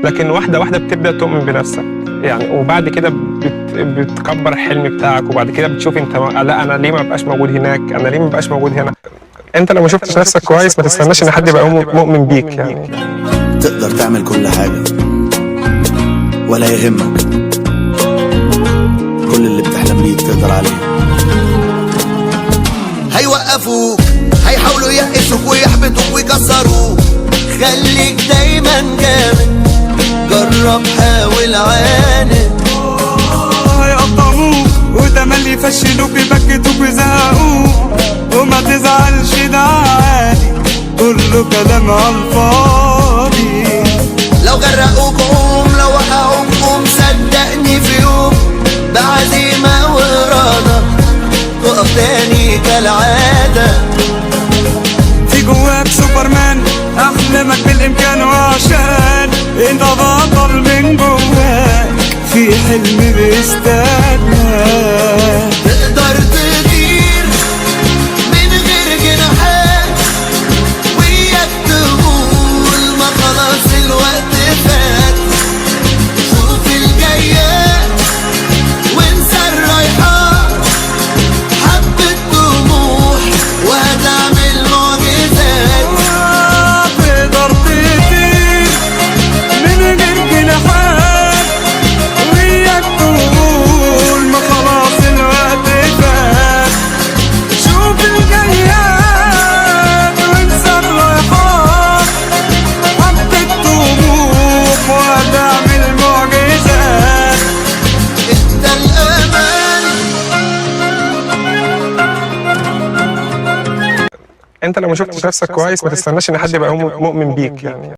لكن واحده واحده بتبدا تؤمن بنفسك يعني، وبعد كده بتكبر الحلم بتاعك، وبعد كده بتشوف انت لا انا ليه ما بقاش موجود هناك، انا ليه ما بقاش موجود هنا. انت لو ما شفتش نفسك كويس ما تستناش ان حد يبقى مؤمن بيك يعني. تقدر تعمل كل حاجة ولا يهمك، كل اللي بتحلم بيه تقدر عليه. هيوقفوك، هيحاولوا يقسوك ويحبطوك ويكسروك، خليك دايما جامد، جرب حاول عاند. هيقطعوك وتملي يفشلوك يبكتوك ويزهقوك، وما تزعلش ده عادي، كله كلام عالفاضي. لو غرقوك قوم، لو وقعوك قوم، صدقني في يوم بعزيمة وإرادة تقف تاني كالعادة. في جواك سوبرمان، أحلامك بالإمكان، وعشان انت بطل من جواك في حلم بيستناك. تقدر تطير من غير جناحات، وياك تقول ما خلاص الوقت فات. شوف الجايات وانسى الرايحات، حبة طموح وهتعمل معجزات. تقدر تطير من غير جناحات، وياك تقول ما خلاص الوقت فات. شوف الجايات وانسى الرايحات، حبة طموح وهتعمل معجزات. انت الأمان. انت لو ما شفتش نفسك كويس ما تستناش ان حد يبقى مؤمن بيك يعني.